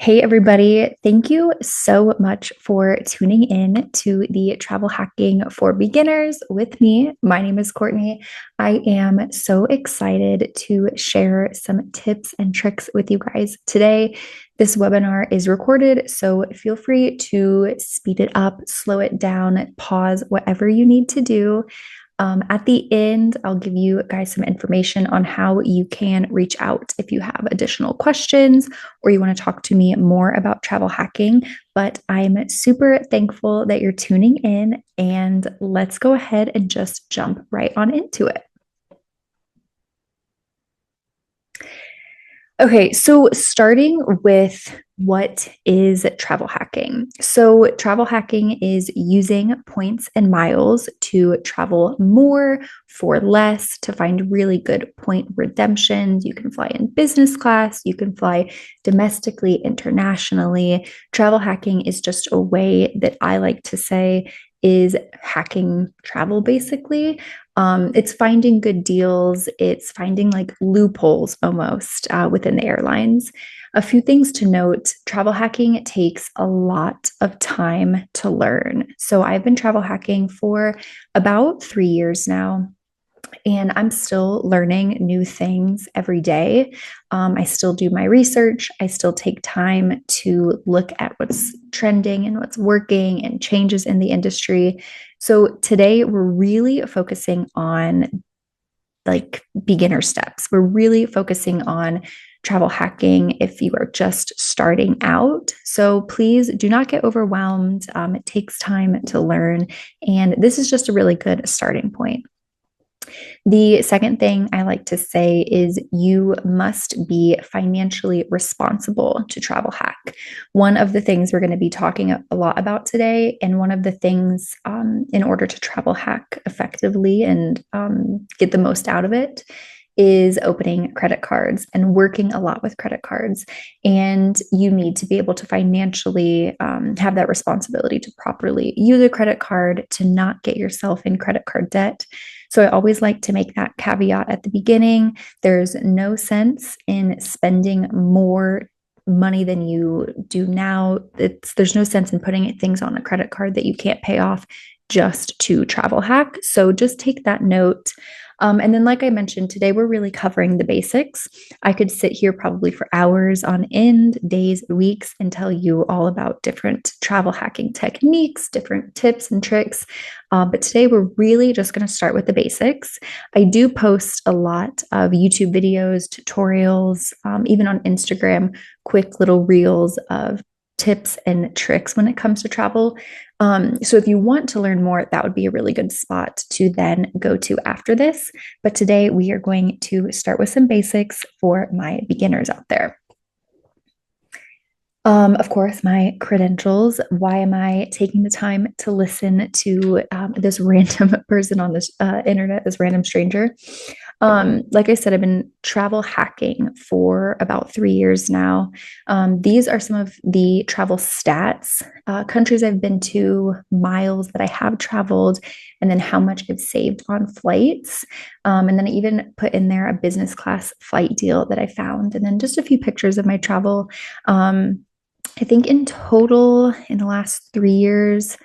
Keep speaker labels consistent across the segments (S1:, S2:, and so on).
S1: Hey, everybody. Thank you so much for tuning in to the Travel Hacking for Beginners with me. My name is Courtney. I am so excited to share some tips and tricks with you guys today. This webinar is recorded, so feel free to speed it up, slow it down, pause, whatever you need to do. At the end, I'll give you guys some information on how you can reach out if you have additional questions or you want to talk to me more about travel hacking. But I'm super thankful that you're tuning in, and let's go ahead and just jump right on into it. Okay, so starting with what is travel hacking? So, travel hacking is using points and miles to travel more for less, to find really good point redemptions. You can fly in business class, you can fly domestically, internationally. Travel hacking is just a way that I like to say is hacking travel basically. It's finding good deals. It's finding like loopholes almost within the airlines. A few things to note: travel hacking takes a lot of time to learn. So I've been travel hacking for about 3 years now, and I'm still learning new things every day. I still do my research. I still take time to look at what's trending and what's working and changes in the industry. So today we're really focusing on like beginner steps. We're really focusing on travel hacking if you are just starting out. So please do not get overwhelmed. It takes time to learn, and this is just a really good starting point. The second thing I like to say is you must be financially responsible to travel hack. One of the things we're going to be talking a lot about today, and one of the things in order to travel hack effectively and get the most out of it, is opening credit cards and working a lot with credit cards. And you need to be able to financially have that responsibility to properly use a credit card, to not get yourself in credit card debt. So I always like to make that caveat at the beginning. There's no sense in spending more money than you do now. There's no sense in putting things on a credit card that you can't pay off just to travel hack. So just take that note. And then, like I mentioned, today we're really covering the basics. I could sit here probably for hours on end, days, weeks, and tell you all about different travel hacking techniques, different tips and tricks. But today we're really just going to start with the basics. I do post a lot of YouTube videos, tutorials, even on Instagram, quick little reels of tips and tricks when it comes to travel. So if you want to learn more, that would be a really good spot to then go to after this. But today we are going to start with some basics for my beginners out there. Of course, my credentials. Why am I taking the time to listen to this random person on this internet, this random stranger? Like I said, I've been travel hacking for about 3 years now. These are some of the travel stats: countries I've been to, miles that I have traveled, and then how much I've saved on flights. And then I even put in there a business class flight deal that I found, and then just a few pictures of my travel. I think in total, in the last 3 years,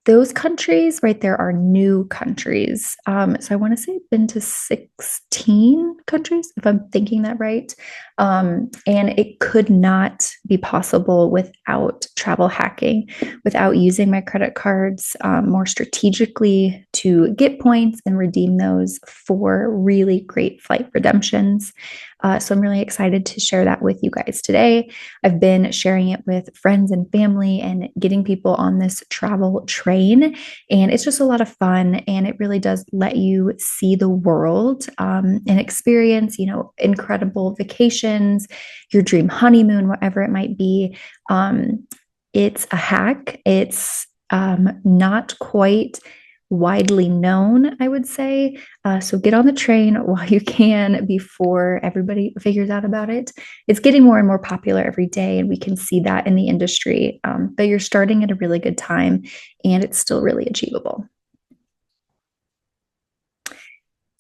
S1: those countries right there are new countries. So I want to say I've been to 16 countries, if I'm thinking that right. And it could not be possible without travel hacking, without using my credit cards more strategically to get points and redeem those for really great flight redemptions. So I'm really excited to share that with you guys today. I've been sharing it with friends and family and getting people on this travel train. And it's just a lot of fun. And it really does let you see the world and experience, incredible vacations, your dream honeymoon, whatever it might be. It's a hack. It's not quite widely known, I would say. So get on the train while you can before everybody figures out about it. It's getting more and more popular every day, and we can see that in the industry. But you're starting at a really good time, and it's still really achievable.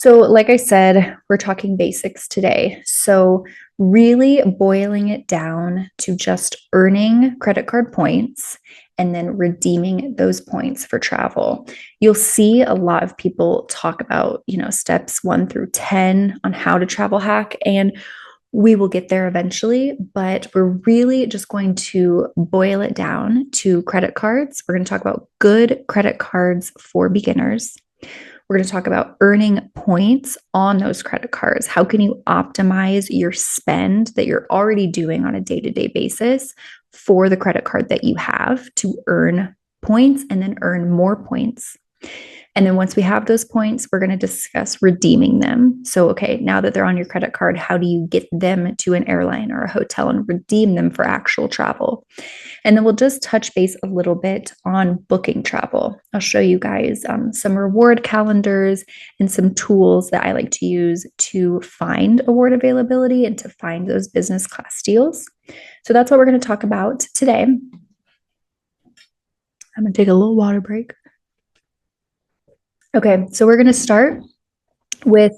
S1: So, like I said, we're talking basics today. So, really boiling it down to just earning credit card points and then redeeming those points for travel. You'll see a lot of people talk about, steps 1 through 10 on how to travel hack, and we will get there eventually, but we're really just going to boil it down to credit cards. We're going to talk about good credit cards for beginners. We're going to talk about earning points on those credit cards. How can you optimize your spend that you're already doing on a day-to-day basis for the credit card that you have to earn points and then earn more points? And then once we have those points, we're going to discuss redeeming them. So, okay, now that they're on your credit card, how do you get them to an airline or a hotel and redeem them for actual travel? And then we'll just touch base a little bit on booking travel. I'll show you guys some reward calendars and some tools that I like to use to find award availability and to find those business class deals. So that's what we're going to talk about today. I'm going to take a little water break. Okay, so we're going to start with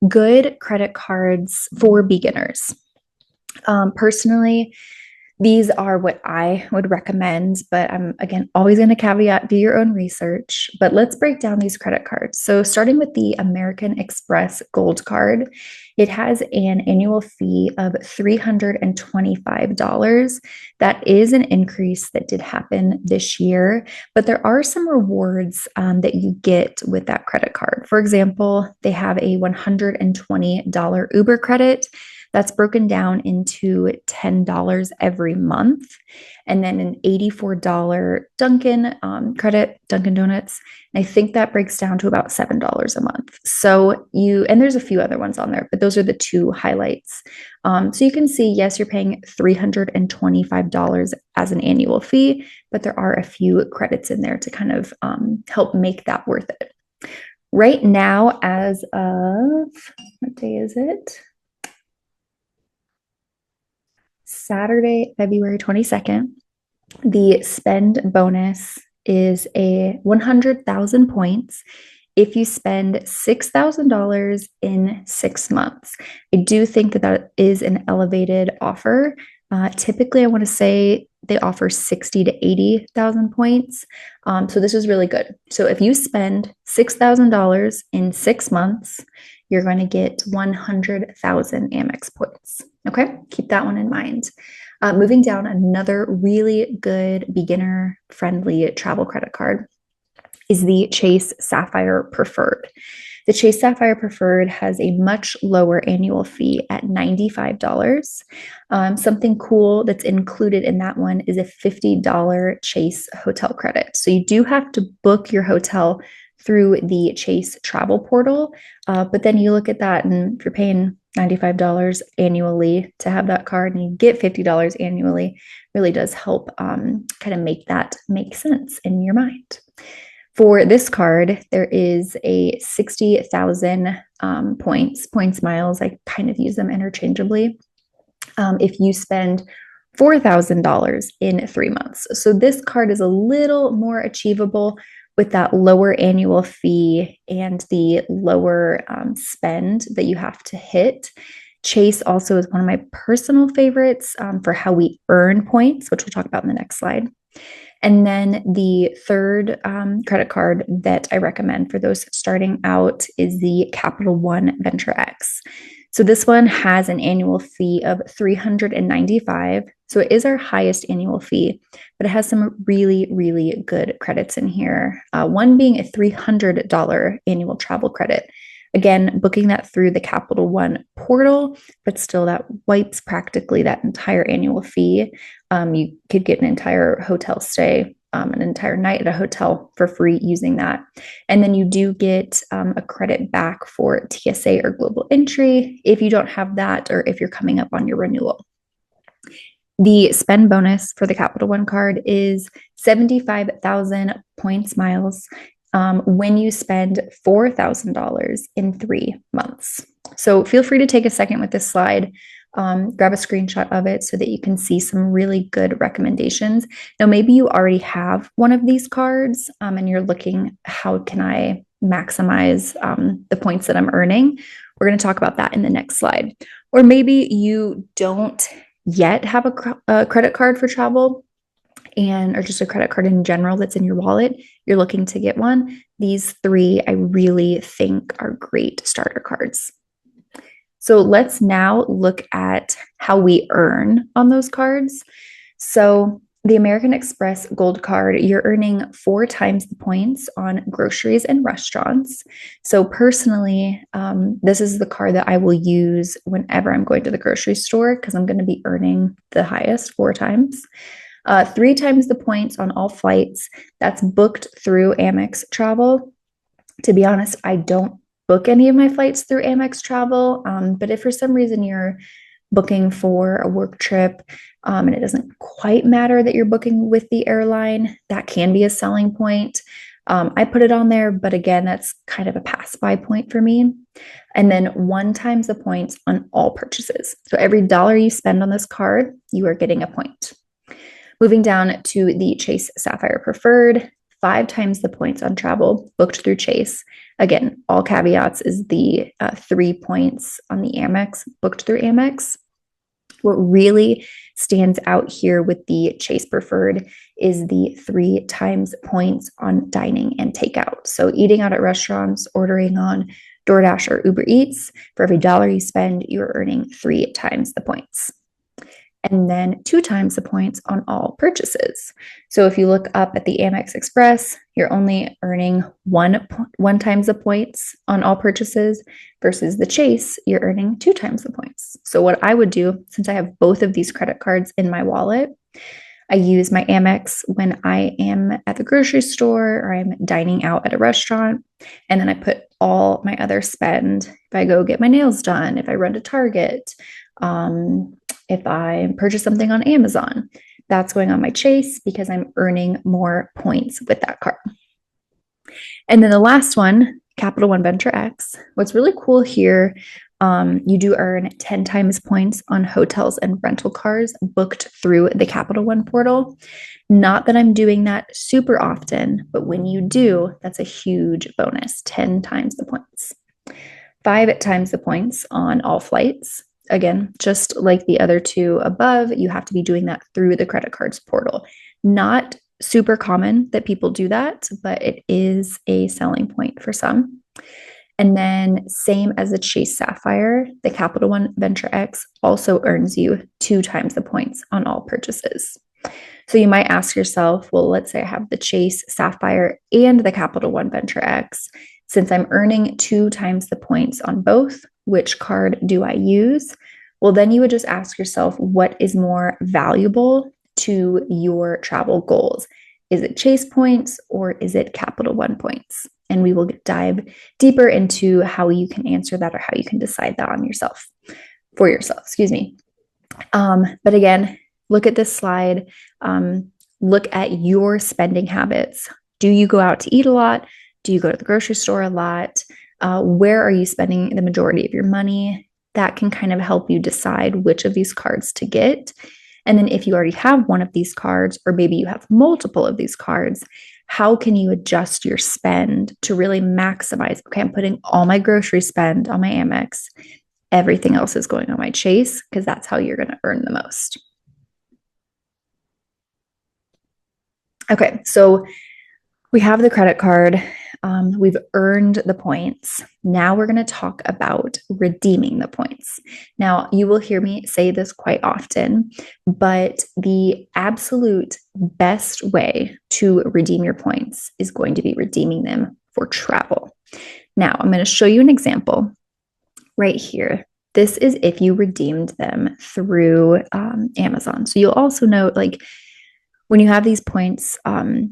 S1: good credit cards for beginners. Personally, these are what I would recommend, but I'm, again, always going to caveat, do your own research. But let's break down these credit cards. So starting with the American Express Gold Card, it has an annual fee of $325. That is an increase that did happen this year, but there are some rewards that you get with that credit card. For example, they have a $120 Uber credit. That's broken down into $10 every month, and then an $84 Dunkin' credit, Dunkin' Donuts. And I think that breaks down to about $7 a month. So and there's a few other ones on there, but those are the two highlights. So you can see, yes, you're paying $325 as an annual fee, but there are a few credits in there to kind of help make that worth it. Right now, as of, what day is it? Saturday, February 22nd, the spend bonus is a 100,000 points if you spend $6,000 in 6 months. I do think that is an elevated offer. Typically, I want to say they offer 60 to 80,000 points. So this is really good. So if you spend $6,000 in 6 months, you're going to get 100,000 Amex points. Okay, keep that one in mind. Moving down, another really good beginner-friendly travel credit card is the Chase Sapphire Preferred. The Chase Sapphire Preferred has a much lower annual fee at $95. Something cool that's included in that one is a $50 Chase hotel credit. So you do have to book your hotel through the Chase travel portal, but then you look at that, and if you're paying $95 annually to have that card and you get $50 annually, really does help kind of make that make sense in your mind. For this card, there is a 60,000 points miles. I kind of use them interchangeably. If you spend $4,000 in 3 months. So this card is a little more achievable with that lower annual fee and the lower spend that you have to hit. Chase also is one of my personal favorites for how we earn points, which we'll talk about in the next slide. And then the third credit card that I recommend for those starting out is the Capital One Venture X. So this one has an annual fee of $395. So it is our highest annual fee, but it has some really, really good credits in here. One being a $300 annual travel credit. Again, booking that through the Capital One portal, but still that wipes practically that entire annual fee. You could get an entire hotel stay, an entire night at a hotel for free using that. And then you do get a credit back for TSA or global entry if you don't have that or if you're coming up on your renewal. The spend bonus for the Capital One card is 75,000 points miles when you spend $4,000 in 3 months. So feel free to take a second with this slide, grab a screenshot of it so that you can see some really good recommendations. Now, maybe you already have one of these cards and you're looking, how can I maximize the points that I'm earning? We're going to talk about that in the next slide. Or maybe you don't yet have a credit card for travel or just a credit card in general that's in your wallet. You're looking to get one. These three I really think are great starter cards. So let's now look at how we earn on those cards. So the American Express Gold Card, you're earning 4 times the points on groceries and restaurants. So personally, this is the card that I will use whenever I'm going to the grocery store because I'm going to be earning the highest 4 times. 3 times the points on all flights. That's booked through Amex Travel. To be honest, I don't book any of my flights through Amex Travel, but if for some reason you're booking for a work trip and it doesn't quite matter that you're booking with the airline, that can be a selling point. I put it on there, but again, that's kind of a pass-by point for me. And then 1 times the points on all purchases. So every dollar you spend on this card, you are getting a point. Moving down to the Chase Sapphire Preferred, 5 times the points on travel booked through Chase. Again, all caveats is the 3 points on the Amex booked through Amex. What really stands out here with the Chase Preferred is the 3 times points on dining and takeout. So eating out at restaurants, ordering on DoorDash or Uber Eats, for every dollar you spend, you're earning 3 times the points. And then 2 times the points on all purchases. So if you look up at the Amex Express, you're only earning one times the points on all purchases versus the Chase, you're earning 2 times the points. So what I would do, since I have both of these credit cards in my wallet, I use my Amex when I am at the grocery store or I'm dining out at a restaurant. And then I put all my other spend, if I go get my nails done, if I run to Target, if I purchase something on Amazon, that's going on my Chase because I'm earning more points with that card. And then the last one, Capital One Venture X. What's really cool here, you do earn 10 times points on hotels and rental cars booked through the Capital One portal. Not that I'm doing that super often, but when you do, that's a huge bonus, 10 times the points. 5 times the points on all flights. Again, just like the other two above, you have to be doing that through the credit cards portal. Not super common that people do that, but it is a selling point for some. And then same as the Chase Sapphire, the Capital One Venture X also earns you 2 times the points on all purchases. So you might ask yourself, well, let's say I have the Chase Sapphire and the Capital One Venture X. Since I'm earning 2 times the points on both, which card do I use? Well, then you would just ask yourself, what is more valuable to your travel goals? Is it Chase points or is it Capital One points? And we will dive deeper into how you can answer that or how you can decide that for yourself, excuse me. But again, look at this slide. Look at your spending habits. Do you go out to eat a lot? Do you go to the grocery store a lot? Where are you spending the majority of your money? That can kind of help you decide which of these cards to get. And then if you already have one of these cards, or maybe you have multiple of these cards, how can you adjust your spend to really maximize? Okay, I'm putting all my grocery spend on my Amex. Everything else is going on my Chase because that's how you're going to earn the most. Okay, so we have the credit card. We've earned the points. Now we're going to talk about redeeming the points. Now, you will hear me say this quite often, but the absolute best way to redeem your points is going to be redeeming them for travel. Now, I'm going to show you an example right here. This is if you redeemed them through Amazon. So you'll also note, like, when you have these points,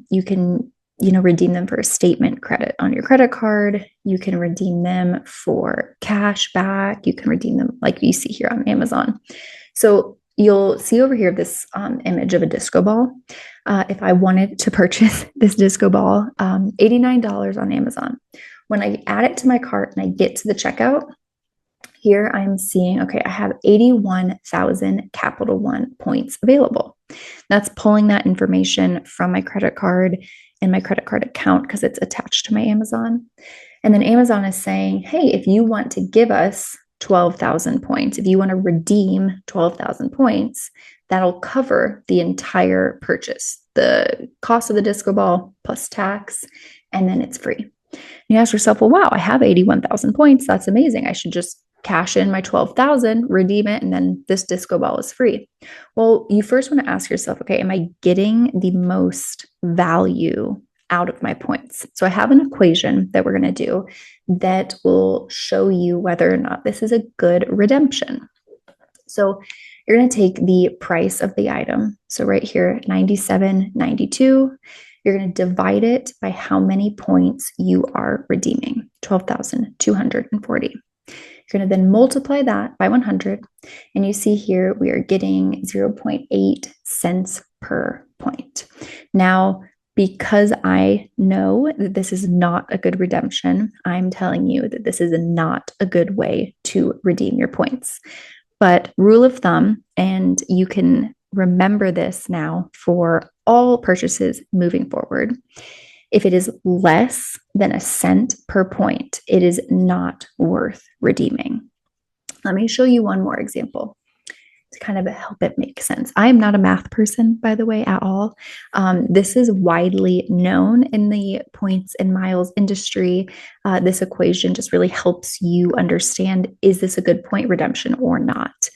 S1: you can redeem them for a statement credit on your credit card. You can redeem them for cash back. You can redeem them like you see here on Amazon. So you'll see over here this image of a disco ball. If I wanted to purchase this disco ball, $89 on Amazon. When I add it to my cart and I get to the checkout, here I'm seeing, okay, I have 81,000 Capital One points available. That's pulling that information from my credit card and my credit card account because it's attached to my Amazon. And then Amazon is saying, hey, if you want to give us 12,000 points. If you want to redeem 12,000 points, that'll cover the entire purchase, the cost of the disco ball plus tax, and then it's free. And you ask yourself, well, wow, I have 81,000 points. That's amazing. I should just cash in my 12,000, redeem it, and then this disco ball is free. Well, you first want to ask yourself, okay, am I getting the most value out of my points? So I have an equation that we're going to do that will show you whether or not this is a good redemption. So you're going to take the price of the item. So right here, 97.92. You're going to divide it by how many points you are redeeming, 12,240. You're going to then multiply that by 100. And you see here, we are getting 0.8 cents per point. Now, because I know that this is not a good redemption, I'm telling you that this is not a good way to redeem your points. But rule of thumb, and you can remember this now for all purchases moving forward. If it is less than a cent per point, it is not worth redeeming. Let me show you one more example to kind of help it make sense. I am not a math person, by the way, at all. This is widely known in the points and miles industry. This equation just really helps you understand, is this a good point redemption or not?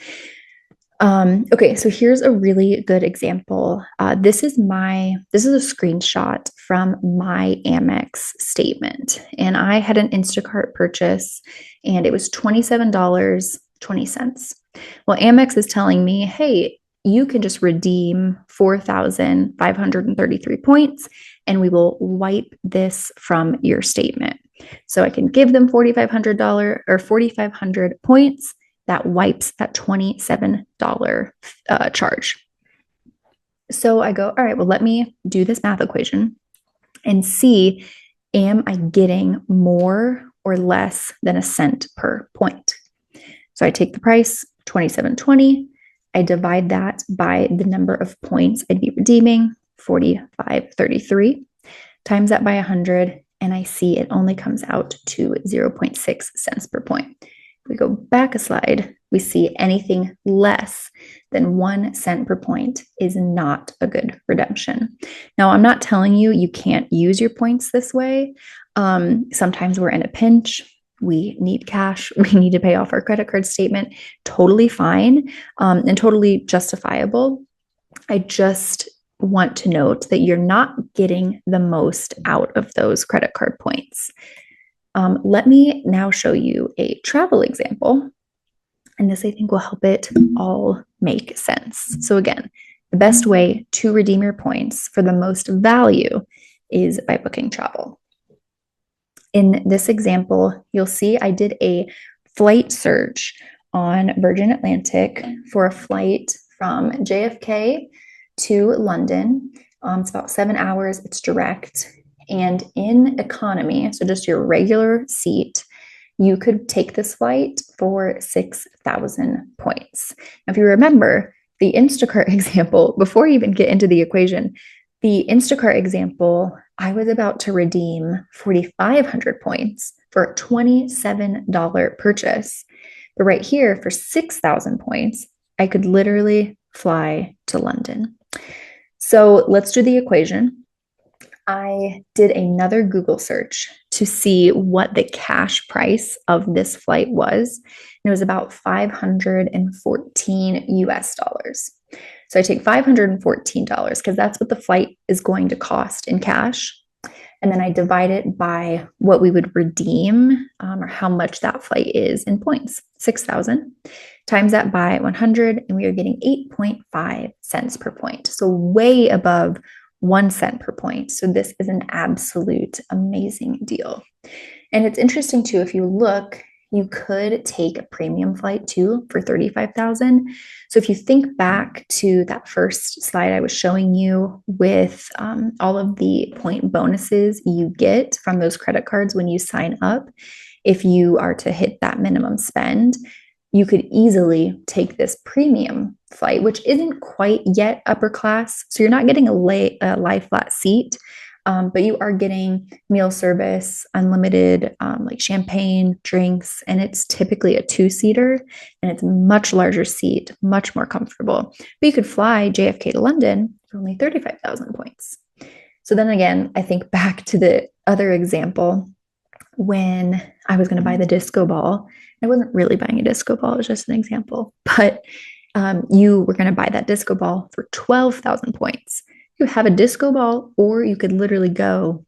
S1: Okay, so here's a really good example. This is a screenshot from my Amex statement, and I had an Instacart purchase, and it was $27.20. Well, Amex is telling me, hey, you can just redeem 4,533 points, and we will wipe this from your statement. So I can give them $4,500 or 4,500 points. That wipes that $27 charge. So I go, all right, well, let me do this math equation and see, am I getting more or less than a cent per point? So I take the price, $27.20. I divide that by the number of points I'd be redeeming, 4,533, times that by 100, and I see it only comes out to 0.6 cents per point. We go back a slide, we see anything less than 1 cent per point is not a good redemption. Now, I'm not telling you you can't use your points this way. Sometimes we're in a pinch. We need cash. We need to pay off our credit card statement. Totally fine, and totally justifiable. I just want to note that you're not getting the most out of those credit card points. Let me now show you a travel example, and this I think will help it all make sense. So again, the best way to redeem your points for the most value is by booking travel. In this example, you'll see I did a flight search on Virgin Atlantic for a flight from JFK to London. It's about 7 hours, it's direct. And in economy, so just your regular seat, you could take this flight for 6,000 points. Now, if you remember the Instacart example, before you even get into the equation, the Instacart example, I was about to redeem 4,500 points for a $27 purchase. But right here, for 6,000 points, I could literally fly to London. So let's do the equation. I did another Google search to see what the cash price of this flight was. And it was about $514 US dollars. So I take $514 because that's what the flight is going to cost in cash. And then I divide it by what we would redeem, or how much that flight is in points, 6,000, times that by 100, and we are getting 8.5 cents per point. So way above 1 cent per point. So this is an absolute amazing deal. And it's interesting too, if you look, you could take a premium flight too for 35,000. So if you think back to that first slide I was showing you with all of the point bonuses you get from those credit cards when you sign up, if you are to hit that minimum spend, you could easily take this premium flight, which isn't quite yet upper class. So you're not getting a lie flat seat, But you are getting meal service, unlimited like champagne, drinks, and it's typically a two-seater and it's a much larger seat, much more comfortable. But you could fly JFK to London for only 35,000 points. So then again, I think back to the other example when I was going to buy the disco ball. I wasn't really buying a disco ball, it was just an example. But you were going to buy that disco ball for 12,000 points. You have a disco ball, or you could literally go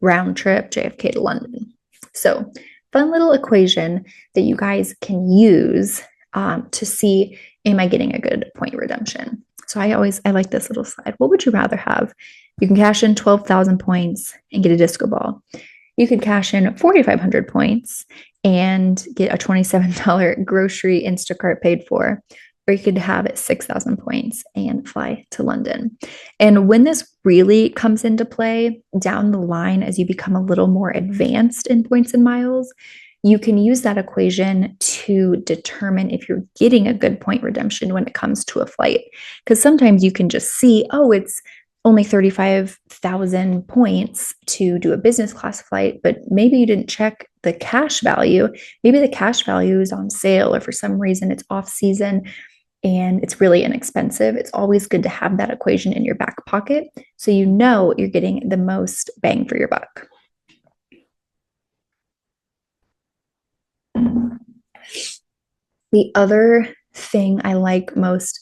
S1: round trip JFK to London. So, fun little equation that you guys can use to see, am I getting a good point redemption? So I like this little slide. What would you rather have? You can cash in 12,000 points and get a disco ball. You could cash in 4,500 points and get a $27 grocery Instacart paid for, or you could have 6,000 points and fly to London. And when this really comes into play down the line, as you become a little more advanced in points and miles, you can use that equation to determine if you're getting a good point redemption when it comes to a flight. Because sometimes you can just see, oh, it's only 35,000 points to do a business class flight, but maybe you didn't check the cash value. Maybe the cash value is on sale, or for some reason it's off season and it's really inexpensive. It's always good to have that equation in your back pocket so you know you're getting the most bang for your buck. The other thing I like most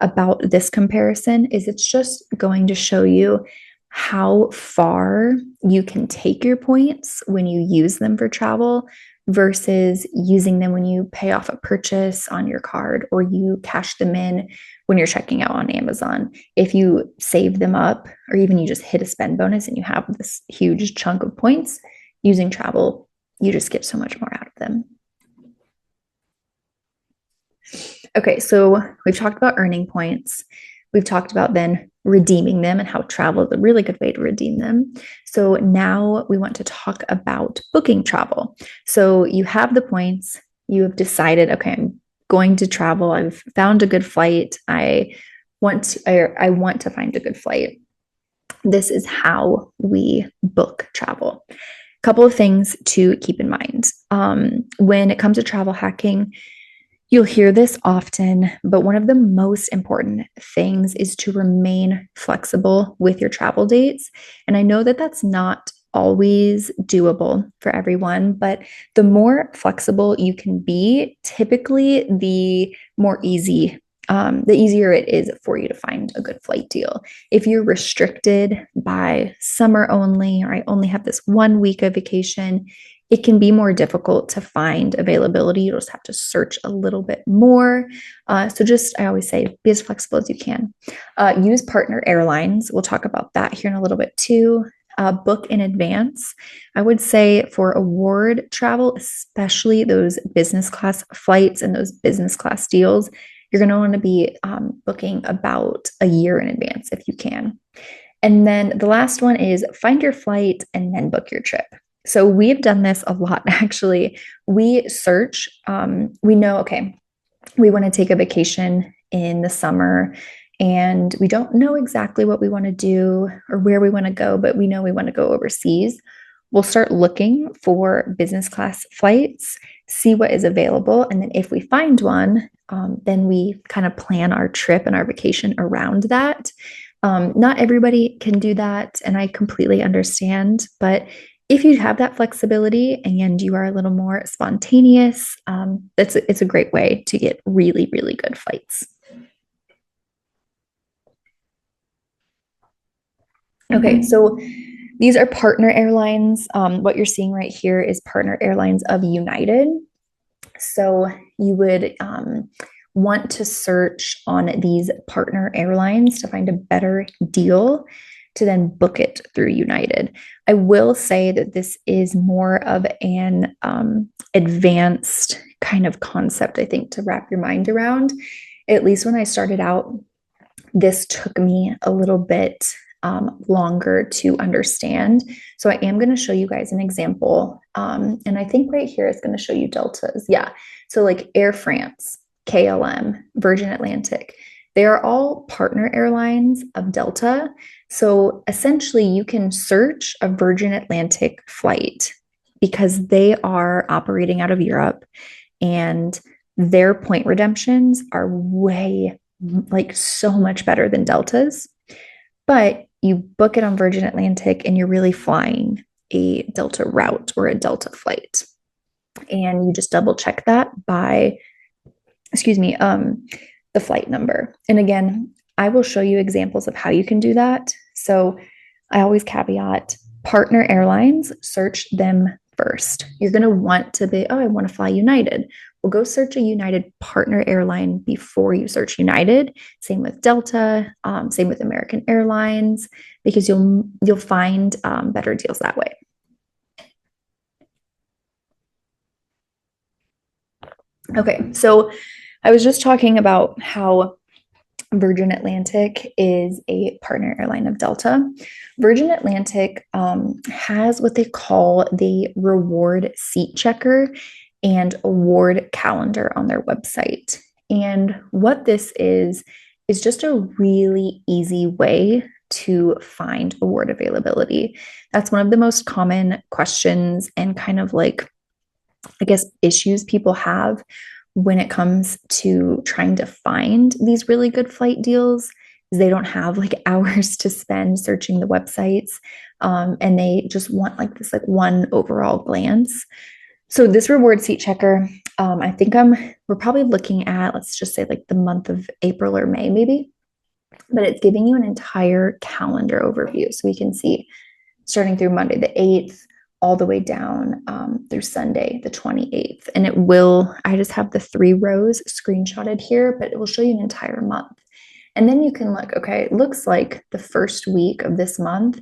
S1: about this comparison is it's just going to show you how far you can take your points when you use them for travel versus using them when you pay off a purchase on your card or you cash them in when you're checking out on Amazon. If you save them up, or even you just hit a spend bonus and you have this huge chunk of points, using travel, you just get so much more out of them. Okay, so we've talked about earning points. We've talked about then redeeming them and how travel is a really good way to redeem them. So now we want to talk about booking travel. So you have the points, you have decided, okay, I'm going to travel. I've found a good flight. I want to find a good flight. This is how we book travel. A couple of things to keep in mind. When it comes to travel hacking, you'll hear this often, but one of the most important things is to remain flexible with your travel dates. And I know that that's not always doable for everyone, but the more flexible you can be, typically the easier it is for you to find a good flight deal. If you're restricted by summer only, or I only have this 1 week of vacation, it can be more difficult to find availability. You'll just have to search a little bit more. So I always say, be as flexible as you can. Use partner airlines. We'll talk about that here in a little bit too. Book in advance. I would say for award travel, especially those business class flights and those business class deals, you're going to want to be booking about a year in advance if you can. And then the last one is find your flight and then book your trip. So we've done this a lot, actually. We search, we know, okay, we want to take a vacation in the summer and we don't know exactly what we want to do or where we want to go, but we know we want to go overseas. We'll start looking for business class flights, see what is available. And then if we find one, then we kind of plan our trip and our vacation around that. Not everybody can do that, and I completely understand, but if you have that flexibility and you are a little more spontaneous, it's a great way to get really, really good flights. Okay, so these are partner airlines. What you're seeing right here is partner airlines of United. So you would want to search on these partner airlines to find a better deal to then book it through United. I will say that this is more of an advanced kind of concept, I think, to wrap your mind around. At least when I started out, this took me a little bit longer to understand. So I am going to show you guys an example. And I think right here is going to show you deltas. Yeah. So like Air France, KLM, Virgin Atlantic. They are all partner airlines of Delta. So essentially, you can search a Virgin Atlantic flight because they are operating out of Europe and their point redemptions are way, like, so much better than Delta's. But you book it on Virgin Atlantic and you're really flying a Delta route or a Delta flight. And you just double check that by, excuse me, the flight number. And again, I will show you examples of how you can do that. So I always caveat partner airlines, search them first. You're going to want to be, oh, I want to fly United. Well, go search a United partner airline before you search United. Same with Delta, same with American Airlines, because you'll find better deals that way. Okay, so I was just talking about how Virgin Atlantic is a partner airline of Delta. Virgin Atlantic has what they call the reward seat checker and award calendar on their website. And what this is just a really easy way to find award availability. That's one of the most common questions and kind of like, I guess, issues people have when it comes to trying to find these really good flight deals is they don't have like hours to spend searching the websites, and they just want like this like one overall glance. So this reward seat checker, I think we're probably looking at, let's just say like the month of April or May maybe, but it's giving you an entire calendar overview. So we can see starting through Monday the 8th, all the way down through Sunday the 28th. And it will, I just have the 3 rows screenshotted here, but it will show you an entire month. And then you can look, okay, it looks like the first week of this month,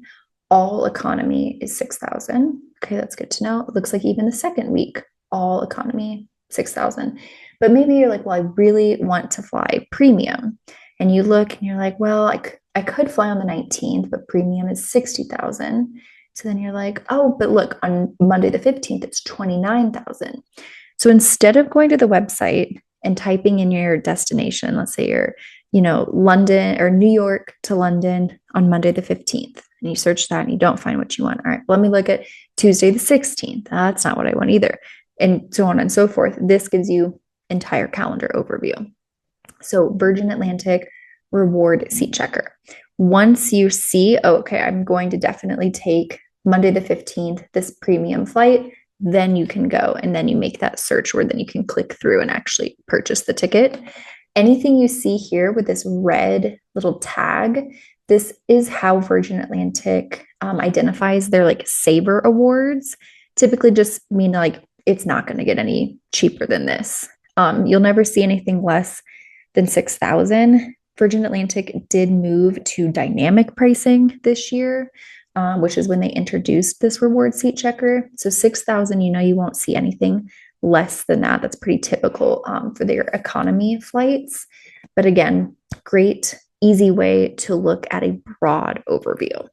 S1: all economy is 6,000. Okay, that's good to know. It looks like even the second week, all economy, 6,000. But maybe you're like, well, I really want to fly premium. And you look and you're like, well, I could fly on the 19th, but premium is 60,000. So then you're like, oh, but look, on Monday the 15th, it's 29,000. So instead of going to the website and typing in your destination, let's say you're, London or New York to London on Monday the 15th, and you search that and you don't find what you want. All right, let me look at Tuesday the 16th. That's not what I want either. And so on and so forth. This gives you entire calendar overview. So Virgin Atlantic reward seat checker. Once you see, oh, okay, I'm going to definitely take Monday the 15th, this premium flight, then you can go and then you make that search where then you can click through and actually purchase the ticket. Anything you see here with this red little tag, this is how Virgin Atlantic identifies their like saver awards. Typically just mean like it's not going to get any cheaper than this. You'll never see anything less than 6,000. Virgin Atlantic did move to dynamic pricing this year, which is when they introduced this reward seat checker. So 6,000, you won't see anything less than that. That's pretty typical for their economy flights. But again, great, easy way to look at a broad overview.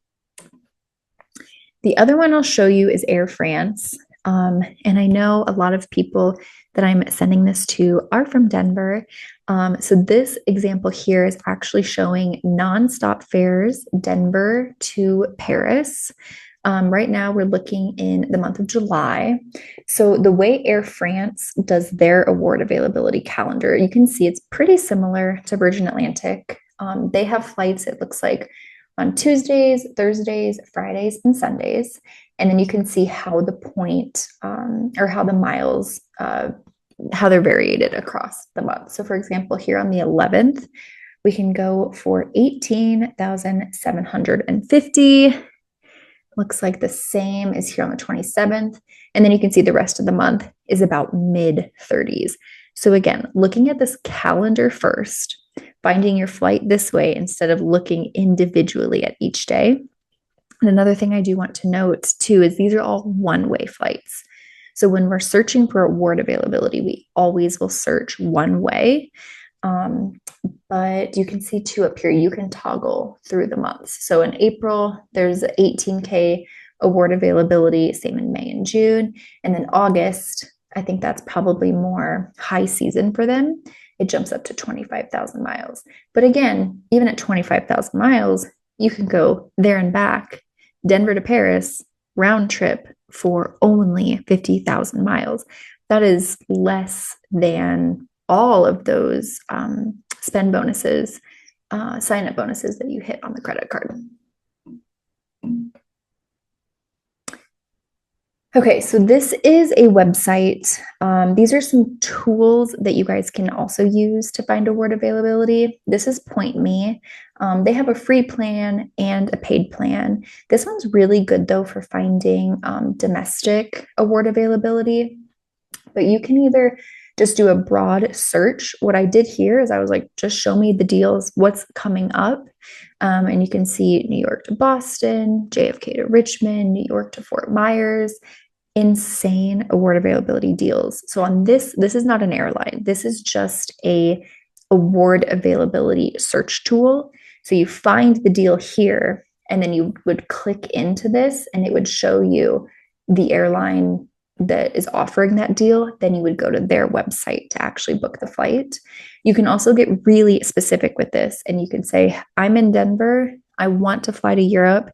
S1: The other one I'll show you is Air France. And I know a lot of people that I'm sending this to are from Denver. So this example here is actually showing nonstop fares, Denver to Paris. Right now we're looking in the month of July. So the way Air France does their award availability calendar, you can see it's pretty similar to Virgin Atlantic. They have flights, it looks like, on Tuesdays, Thursdays, Fridays, and Sundays. And then you can see how the point or how the miles, how they're variated across the month. So for example, here on the 11th, we can go for 18,750. Looks like the same is here on the 27th. And then you can see the rest of the month is about mid 30s. So again, looking at this calendar first, finding your flight this way instead of looking individually at each day. And another thing I do want to note too is these are all one-way flights. So when we're searching for award availability, we always will search one way. But you can see too up here, you can toggle through the months. So in April, there's 18K award availability, same in May and June. And then August, I think that's probably more high season for them. it jumps up to 25,000 miles. But again, even at 25,000 miles, you can go there and back, Denver to Paris, round trip for only 50,000 miles. That is less than all of those spend bonuses, sign up bonuses that you hit on the credit card. Okay, so this is a website. These are some tools that you guys can also use to find award availability. This is Point Me. They have a free plan and a paid plan. This one's really good though for finding domestic award availability, but you can either just do a broad search. What I did here is I was like, just show me the deals, what's coming up. And you can see New York to Boston, JFK to Richmond, New York to Fort Myers, insane award availability deals. So on this is not an airline. This is just a award availability search tool. So you find the deal here, and then you would click into this and it would show you the airline that is offering that deal. Then you would go to their website to actually book the flight. You can also get really specific with this, and you can say, I'm in Denver. I want to fly to Europe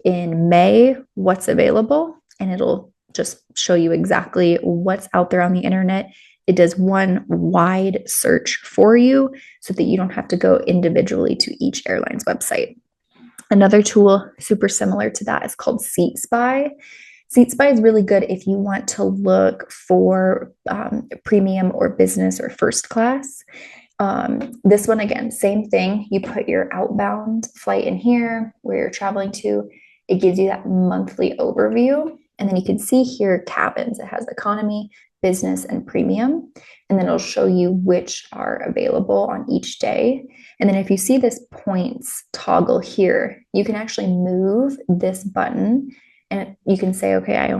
S1: in May. What's available? And it'll just show you exactly what's out there on the internet. It does one wide search for you so that you don't have to go individually to each airline's website. Another tool super similar to that is called Seat Spy. Seat Spy is really good if you want to look for premium or business or first class. This one, again, same thing. You put your outbound flight in here, where you're traveling to. It gives you that monthly overview. And then you can see here cabins. It has economy, business, and premium. And then it'll show you which are available on each day. And then if you see this points toggle here, you can actually move this button and you can say, okay,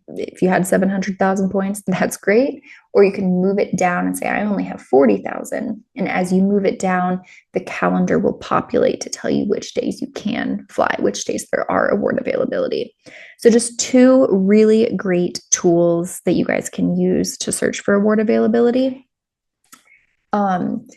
S1: if you had 700,000 points, that's great. Or you can move it down and say, I only have 40,000. And as you move it down, the calendar will populate to tell you which days you can fly, which days there are award availability. So just two really great tools that you guys can use to search for award availability. And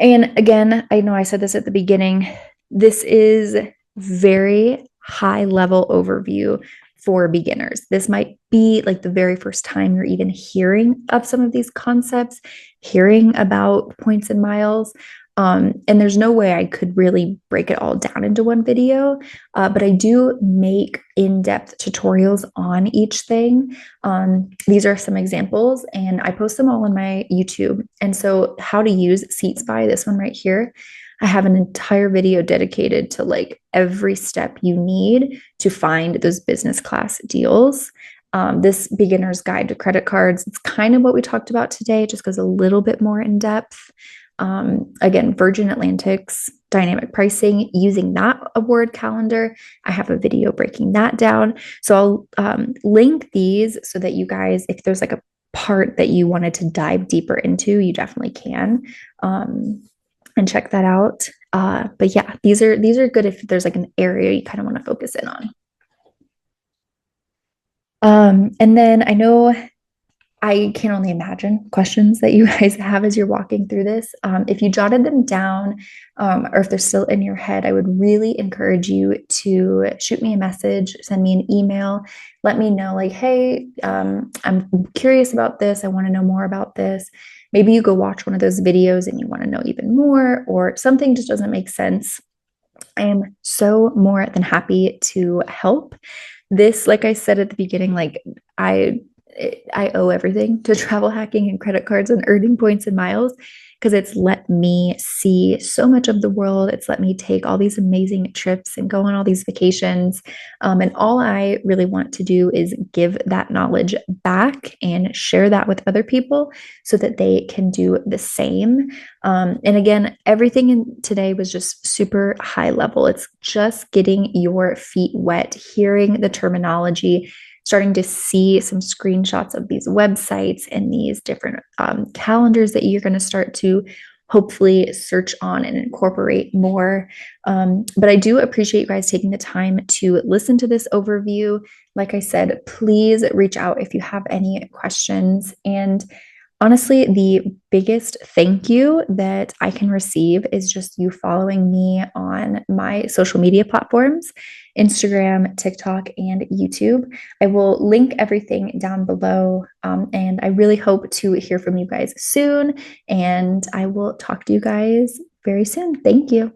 S1: again, I know I said this at the beginning, this is very high level overview for beginners. This might be like the very first time you're even hearing of some of these concepts, hearing about points and miles. And there's no way I could really break it all down into one video, but I do make in-depth tutorials on each thing. These are some examples, and I post them all on my YouTube. And so how to use Seat Spy, this one right here, I have an entire video dedicated to like every step you need to find those business class deals. This beginner's guide to credit cards, it's kind of what we talked about today, just goes a little bit more in depth. Again, Virgin Atlantic's dynamic pricing, using that award calendar. I have a video breaking that down. So I'll link these so that you guys, if there's like a part that you wanted to dive deeper into, you definitely can. And check that out. But yeah, these are good if there's like an area you kind of want to focus in on. And then I know I can only imagine questions that you guys have as you're walking through this. If you jotted them down, or if they're still in your head, I would really encourage you to shoot me a message, send me an email, let me know like, hey, I'm curious about this. I want to know more about this. Maybe you go watch one of those videos and you want to know even more, or something just doesn't make sense. I am so more than happy to help. This, like I said at the beginning, like I owe everything to travel hacking and credit cards and earning points and miles, because it's let me see so much of the world. It's let me take all these amazing trips and go on all these vacations. And all I really want to do is give that knowledge back and share that with other people so that they can do the same. And again, everything in today was just super high level. It's just getting your feet wet, hearing the terminology, starting to see some screenshots of these websites and these different calendars that you're going to start to hopefully search on and incorporate more. But I do appreciate you guys taking the time to listen to this overview. Like I said, please reach out if you have any questions. And Honestly, the biggest thank you that I can receive is just you following me on my social media platforms, Instagram, TikTok, and YouTube. I will link everything down below. And I really hope to hear from you guys soon. And I will talk to you guys very soon. Thank you.